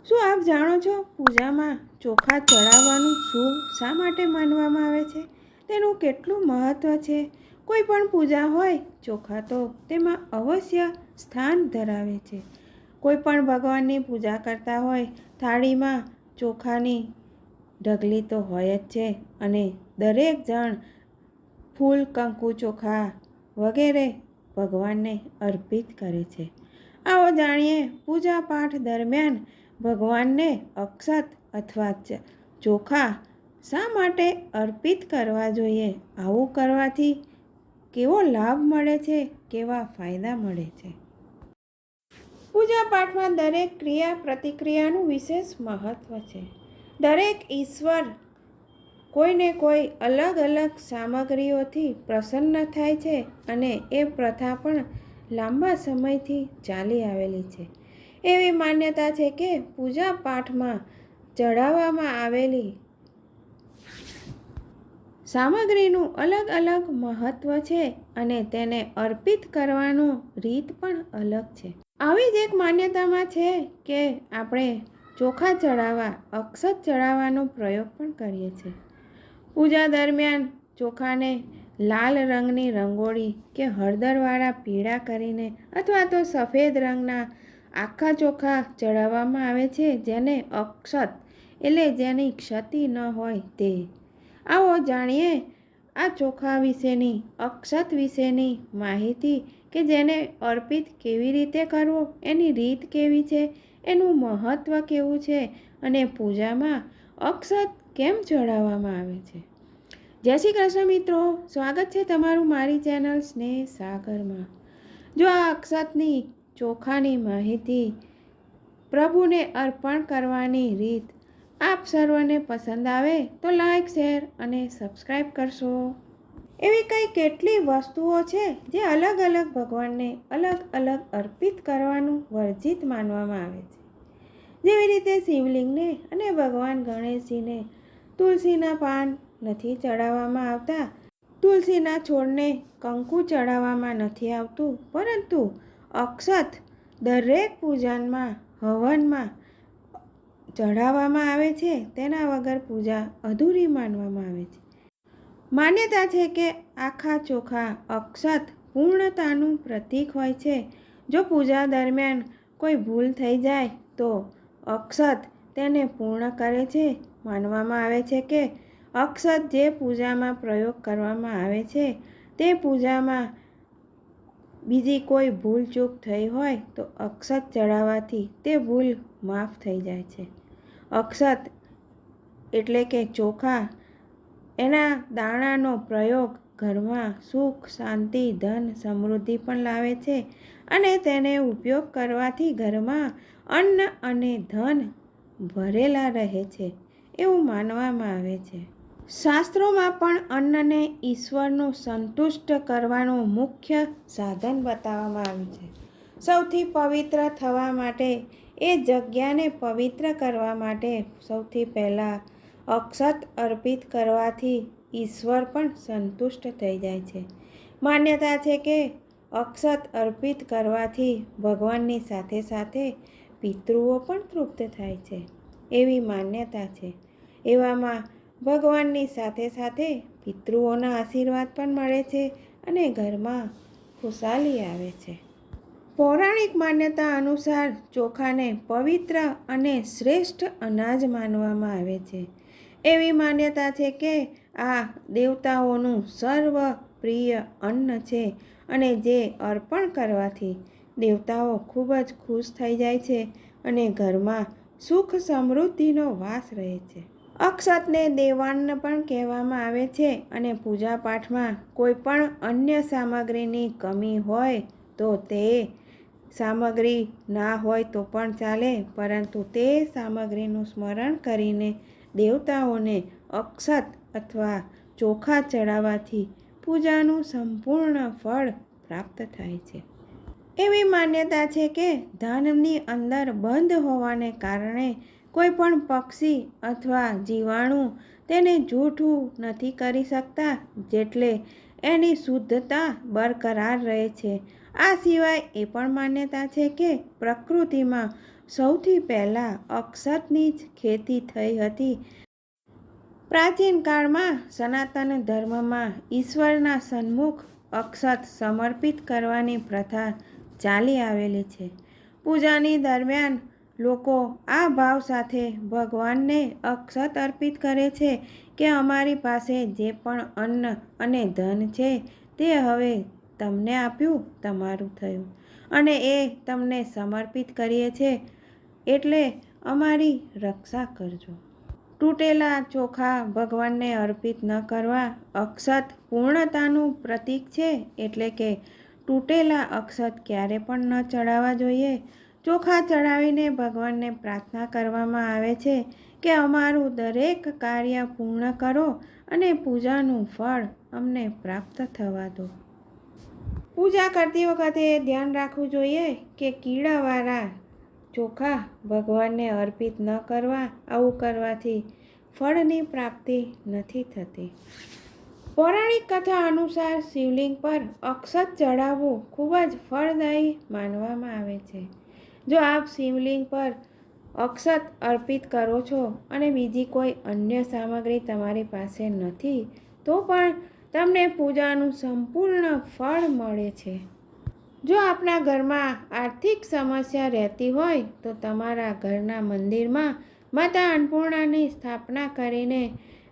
શું આપ જાણો છો પૂજામાં ચોખા ચડાવવાનું શુભ શા માટે માનવામાં આવે છે? તેનું કેટલું મહત્ત્વ છે? કોઈ પણ પૂજા હોય, ચોખા તો તેમાં અવશ્ય સ્થાન ધરાવે છે. કોઈ પણ ભગવાનની પૂજા કરતા હોય, થાળીમાં ચોખાની ઢગલી તો હોય જ છે અને દરેક જણ ફૂલ, કંકુ, ચોખા વગેરે ભગવાનને અર્પિત કરે છે. આવો જાણીએ પૂજા પાઠ દરમિયાન ભગવાનને અક્ષત અથવા ચોખા શા માટે અર્પિત કરવા જોઈએ? આવું કરવાથી કેવો લાભ મળે છે, કેવા ફાયદા મળે છે? પૂજા પાઠમાં દરેક ક્રિયા પ્રતિક્રિયાનું વિશેષ મહત્ત્વ છે. દરેક ઈશ્વર કોઈને કોઈ અલગ અલગ સામગ્રીઓથી પ્રસન્ન થાય છે અને એ પ્રથા પણ લાંબા સમયથી ચાલી આવેલી છે. એવી માન્યતા છે કે પૂજા પાઠમાં ચડાવવામાં આવેલી સામગ્રીનું અલગ અલગ મહત્ત્વ છે અને તેને અર્પિત કરવાનો રીત પણ અલગ છે. આવી જ એક માન્યતામાં છે કે આપણે ચોખા ચડાવવા, અક્ષત ચડાવવાનો પ્રયોગ પણ કરીએ છીએ. પૂજા દરમિયાન ચોખાને લાલ રંગની રંગોળી કે હળદરવાળા પીળા કરીને અથવા તો સફેદ રંગના આખા ચોખા ચડાવવામાં આવે છે, જેને અક્ષત એટલે જેની ક્ષતિ ન હોય તે. આવો જાણીએ આ ચોખા વિશેની, અક્ષત વિશેની માહિતી કે જેને અર્પિત કેવી રીતે કરવો, એની રીત કેવી છે, એનું મહત્ત્વ કેવું છે અને પૂજામાં અક્ષત કેમ ચડાવવામાં આવે છે. જય શ્રી કૃષ્ણ મિત્રો, સ્વાગત છે તમારું મારી ચેનલ સ્નેહ સાગરમાં. જો આ અક્ષતની, ચોખાની માહિતી, પ્રભુને અર્પણ કરવાની રીત આપ સર્વને પસંદ આવે તો લાઈક, શેર અને સબસ્ક્રાઈબ કરશો. એવી કઈ કેટલી વસ્તુઓ છે જે અલગ અલગ ભગવાનને અલગ અલગ અર્પિત કરવાનું વર્જિત માનવામાં આવે છે. જેવી રીતે શિવલિંગને અને ભગવાન ગણેશજીને તુલસીના પાન નથી ચડાવવામાં આવતા, તુલસીના છોડને કંકુ ચડાવવામાં નથી આવતું, પરંતુ અક્ષત દરેક પૂજનમાં, હવનમાં ચઢાવવામાં આવે છે. તેના વગર પૂજા અધૂરી માનવામાં આવે છે. માન્યતા છે કે આખા ચોખા, અક્ષત પૂર્ણતાનું પ્રતીક હોય છે. જો પૂજા દરમિયાન કોઈ ભૂલ થઈ જાય તો અક્ષત તેને પૂર્ણ કરે છે. માનવામાં આવે છે કે અક્ષત જે પૂજામાં પ્રયોગ કરવામાં આવે છે તે પૂજામાં બીજી કોઈ ભૂલચૂક થઈ હોય તો અક્ષત ચડાવવાથી તે ભૂલ માફ થઈ જાય છે. અક્ષત એટલે કે ચોખા, એના દાણાનો પ્રયોગ ઘરમાં સુખ, શાંતિ, ધન, સમૃદ્ધિ પણ લાવે છે અને તેને ઉપયોગ કરવાથી ઘરમાં અન્ન અને ધન ભરેલા રહે છે એવું માનવામાં આવે છે. શાસ્ત્રોમાં પણ અન્નને ઈશ્વરનું સંતુષ્ટ કરવાનું મુખ્ય સાધન બતાવવામાં આવ્યું છે. સૌથી પવિત્ર થવા માટે, એ જગ્યાને પવિત્ર કરવા માટે સૌથી પહેલાં અક્ષત અર્પિત કરવાથી ઈશ્વર પણ સંતુષ્ટ થઈ જાય છે. માન્યતા છે કે અક્ષત અર્પિત કરવાથી ભગવાનની સાથે સાથે પિતૃઓ પણ તૃપ્ત થાય છે એવી માન્યતા છે. એવામાં ભગવાનની સાથે સાથે પિતૃઓના આશીર્વાદ પણ મળે છે અને ઘરમાં ખુશાલી આવે છે. પૌરાણિક માન્યતા અનુસાર ચોખાને પવિત્ર અને શ્રેષ્ઠ અનાજ માનવામાં આવે છે. એવી માન્યતા છે કે આ દેવતાઓનું સર્વ પ્રિય અન્ન છે અને જે અર્પણ કરવાથી દેવતાઓ ખૂબ જ ખુશ થઈ જાય છે અને ઘરમાં સુખ સમૃદ્ધિનો વાસ રહે છે. અક્ષતને દેવાન્ન પણ કહેવામાં આવે છે અને પૂજા પાઠમાં કોઈ પણ અન્ય સામગ્રીની કમી હોય તો તે સામગ્રી ના હોય તો પણ ચાલે, પરંતુ તે સામગ્રીનું સ્મરણ કરીને દેવતાઓને અક્ષત અથવા ચોખા ચડાવવાથી પૂજાનું સંપૂર્ણ ફળ પ્રાપ્ત થાય છે. એવી માન્યતા છે કે ધાનની અંદર બંધ હોવાને કારણે કોઈ પણ પક્ષી અથવા જીવાણુ તેને જૂઠું નથી કરી શકતા, જેટલે એની શુદ્ધતા બરકરાર રહે છે. આ સિવાય એ પણ માન્યતા છે કે પ્રકૃતિમાં સૌથી પહેલાં અક્ષતની જ ખેતી થઈ હતી. પ્રાચીન કાળમાં સનાતન ધર્મમાં ઈશ્વરના સન્મુખ અક્ષત સમર્પિત કરવાની પ્રથા ચાલી આવેલી છે. પૂજાની દરમિયાન લોકો આ ભાવ સાથે ભગવાનને અક્ષત અર્પિત કરે છે કે અમારી પાસે જે પણ અન્ન અને ધન છે તે હવે તમને આપ્યું, તમારું થયું, અને એ તમને સમર્પિત કરીએ છીએ, એટલે અમારી રક્ષા કરજો. તૂટેલા ચોખા ભગવાનને અર્પિત ન કરવા. અક્ષત પૂર્ણતાનું પ્રતીક છે, એટલે કે તૂટેલા અક્ષત ક્યારે પણ ન ચડાવવા જોઈએ. ચોખા ચડાવીને ભગવાનને પ્રાર્થના કરવામાં આવે છે કે અમારું દરેક કાર્ય પૂર્ણ કરો અને પૂજાનું ફળ અમને પ્રાપ્ત થવા દો. પૂજા કરતી વખતે ધ્યાન રાખવું જોઈએ કે કીડાવાળા ચોખા ભગવાનને અર્પિત ન કરવા. આવું કરવાથી ફળની પ્રાપ્તિ નથી થતી. પૌરાણિક કથા અનુસાર શિવલિંગ પર અક્ષત ચડાવવું ખૂબ જ ફળદાયી માનવામાં આવે છે. જો આપ શિવલિંગ પર અક્ષત અર્પિત કરો છો અને બીજી કોઈ અન્ય સામગ્રી તમારી પાસે નથી, તો પણ તમને પૂજાનું સંપૂર્ણ ફળ મળે છે. જો આપણા ઘરમાં આર્થિક સમસ્યા રહેતી હોય તો તમારા ઘરના મંદિરમાં માતા અન્નપૂર્ણાની સ્થાપના કરીને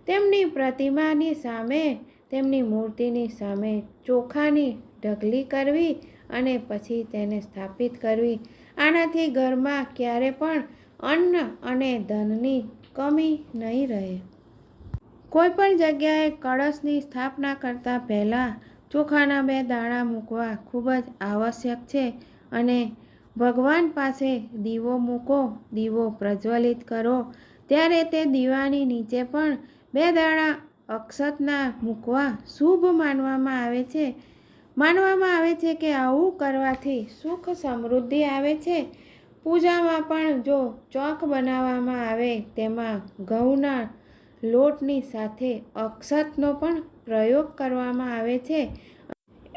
તેમની પ્રતિમાની સામે, તેમની મૂર્તિની સામે ચોખાની ઢગલી કરવી અને પછી તેને સ્થાપિત કરવી. આનાથી ઘરમાં ક્યારે પણ અન્ન અને ધનની કમી નહીં રહે. કોઈપણ જગ્યાએ કળશની સ્થાપના કરતાં પહેલાં ચોખાના 2 દાણા મૂકવા ખૂબ જ આવશ્યક છે અને ભગવાન પાસે દીવો મૂકો. દીવો પ્રજ્વલિત કરો ત્યારે તે દીવાની નીચે પણ 2 દાણા અક્ષતના મૂકવા શુભ માનવામાં આવે છે. માનવામાં આવે છે કે આવું કરવાથી સુખ સમૃદ્ધિ આવે છે. પૂજામાં પણ જો ચોક બનાવવામાં આવે તેમાં ઘઉંના લોટની સાથે અક્ષતનો પણ પ્રયોગ કરવામાં આવે છે.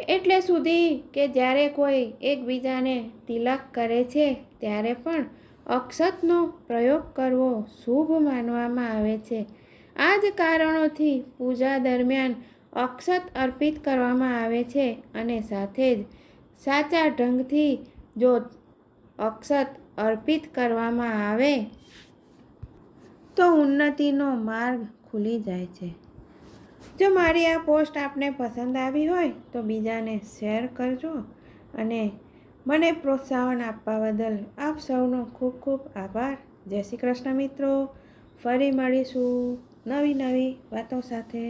એટલે સુધી કે જ્યારે કોઈ એકબીજાને તિલક કરે છે ત્યારે પણ અક્ષતનો પ્રયોગ કરવો શુભ માનવામાં આવે છે. આ જ કારણોથી પૂજા દરમિયાન અક્ષત અર્પિત કરવામાં આવે છે અને સાથે જ સાચા ઢંગથી જો અક્ષત અર્પિત કરવામાં આવે તો ઉન્નતિનો માર્ગ ખુલી જાય છે. જો મારી આ પોસ્ટ આપને પસંદ આવી હોય તો બીજાને શેર કરજો અને મને પ્રોત્સાહન આપવા બદલ આપ સૌનો ખૂબ ખૂબ આભાર. જય શ્રી કૃષ્ણ મિત્રો. ફરી મળીશું નવી વાતો સાથે.